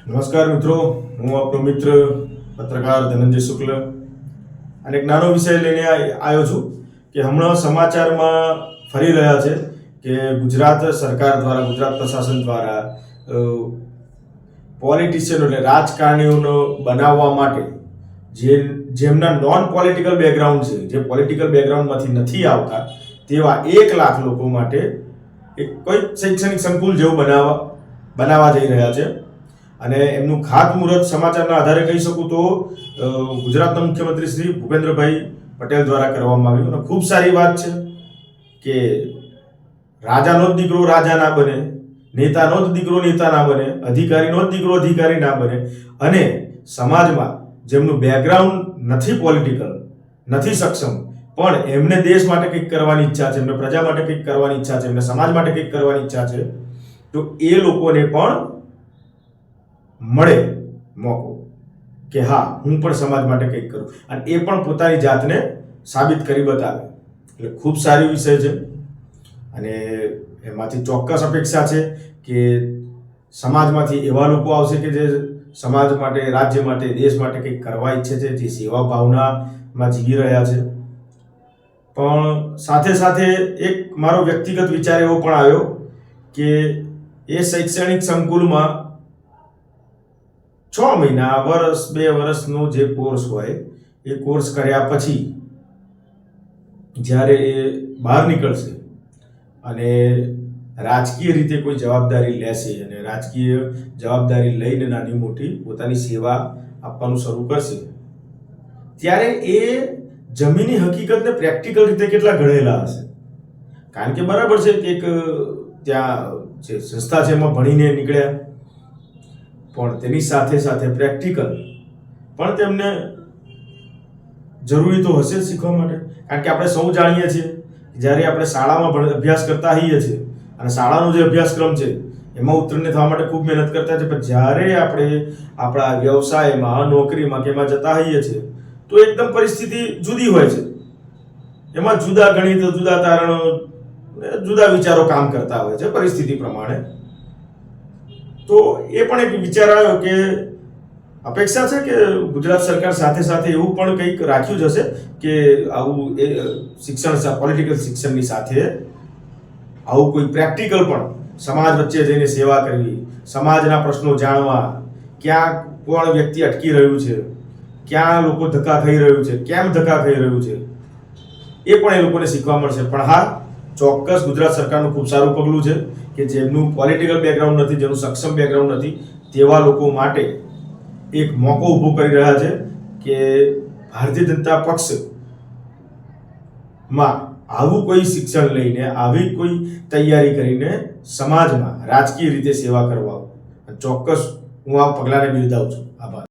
નમસ્કાર મિત્રો, હું આપનો મિત્ર પત્રકાર ધનંજય શુક્લ અને એક નાનો વિષય લઈને આવ્યો છું કે હમણાં સમાચારમાં ફરી રહ્યા છે કે ગુજરાત સરકાર દ્વારા, ગુજરાત પ્રશાસન દ્વારા પોલિટિશિયનો એટલે રાજકારણીઓનો બનાવવા માટે જેમના નોન પોલિટિકલ બેકગ્રાઉન્ડ છે, જે પોલિટિકલ બેકગ્રાઉન્ડમાંથી નથી આવતા તેવા 1 લાખ લોકો માટે એક કોઈ શૈક્ષણિક સંકુલ જેવું બનાવવા જઈ રહ્યા છે. અને એમનું ખાતમુહૂર્ત સમાચારના આધારે કહી શકું તો ગુજરાતના મુખ્યમંત્રી શ્રી ભૂપેન્દ્રભાઈ પટેલ દ્વારા કરવામાં આવ્યું. અને ખૂબ સારી વાત છે કે રાજાનો જ દીકરો રાજા ના બને, નેતાનો જ દીકરો નેતા ના બને, અધિકારીનો જ દીકરો અધિકારી ના બને. અને સમાજમાં જેમનું બેકગ્રાઉન્ડ નથી પોલિટિકલ, નથી સક્ષમ, પણ એમને દેશ માટે કંઈક કરવાની ઈચ્છા છે, એમને પ્રજા માટે કંઈક કરવાની ઈચ્છા છે, એમને સમાજ માટે કંઈક કરવાની ઈચ્છા છે, તો એ લોકોને પણ મળે મોકો કે હા, હું પણ સમાજ માટે કંઈક કરું અને એ પણ પોતાની જાતને સાબિત કરી બતાવે. એટલે ખૂબ સારી વિષય છે અને એમાંથી ચોક્કસ અપેક્ષા છે કે સમાજમાંથી એવા લોકો આવશે કે જે સમાજ માટે, રાજ્ય માટે, દેશ માટે કંઈક કરવા ઈચ્છે છે, જે સેવા ભાવનામાં જીવી રહ્યા છે. પણ સાથે સાથે એક મારો વ્યક્તિગત વિચાર એવો પણ આવ્યો કે એ શૈક્ષણિક સંકુલમાં 6 મહિના, વર્ષ, 2 વર્ષનો જે કોર્સ હોય એ કોર્સ કર્યા પછી જ્યારે એ બહાર નીકળશે અને રાજકીય રીતે કોઈ જવાબદારી લેશે અને રાજકીય જવાબદારી લઈને નાની મોટી પોતાની સેવા આપવાનું શરૂ કરશે, ત્યારે એ જમીની હકીકતને પ્રેક્ટિકલ રીતે કેટલા ઘડેલા હશે. કારણ કે બરાબર છે કે એક ત્યાં જે સંસ્થા છે એમાં ભણીને નીકળ્યા, પણ તેની સાથે સાથે પ્રેક્ટિકલ પણ તેમને જરૂરી તો હશે શીખવા માટે. કારણ કે આપણે સૌ જાણીએ છીએ જ્યારે આપણે શાળામાં અભ્યાસ કરતા હોઈએ છીએ અને શાળાનો જે અભ્યાસક્રમ છે એમાં ઉત્તીર્ણ થવા માટે ખૂબ મહેનત કરતા છે, પણ જ્યારે આપણે આપણા વ્યવસાયમાં, નોકરીમાં કે એમાં જતા હોઈએ છીએ તો એકદમ પરિસ્થિતિ જુદી હોય છે. એમાં જુદા ગણિત, જુદા તારણો, જુદા વિચારો કામ કરતા હોય છે પરિસ્થિતિ પ્રમાણે. તો એ પણ એક વિચાર આવ્યો કે અપેક્ષા છે કે ગુજરાત સરકાર સાથે સાથે એવું પણ કંઈક રાખ્યું જ હશે કે આવું એ શિક્ષણ, પોલિટિકલ શિક્ષણની સાથે આવું કોઈ પ્રેક્ટિકલ પણ સમાજ વચ્ચે જઈને સેવા કરવી, સમાજના પ્રશ્નો જાણવા, ક્યાં કોણ વ્યક્તિ અટકી રહ્યું છે, ક્યાં લોકો ધક્કા ખાઈ રહ્યું છે, કેમ ધક્કા ખાઈ રહ્યું છે, એ પણ એ લોકોને શીખવા મળશે. પણ હા, ચોક્કસ ગુજરાત સરકારનું ખૂબ સારું પગલું છે કે જેમનું પોલિટિકલ બેકગ્રાઉન્ડ નથી, જેનું સક્ષમ બેકગ્રાઉન્ડ નથી, તેવા લોકો માટે એક મોકો ઊભો કરી રહ્યા છે કે ભારતીય જનતા પક્ષમાં આવું કોઈ શિક્ષણ લઈને, આવી કોઈ તૈયારી કરીને સમાજમાં રાજકીય રીતે સેવા કરવા. ચોક્કસ હું આ પગલાને બિરદાવું છું. આભાર.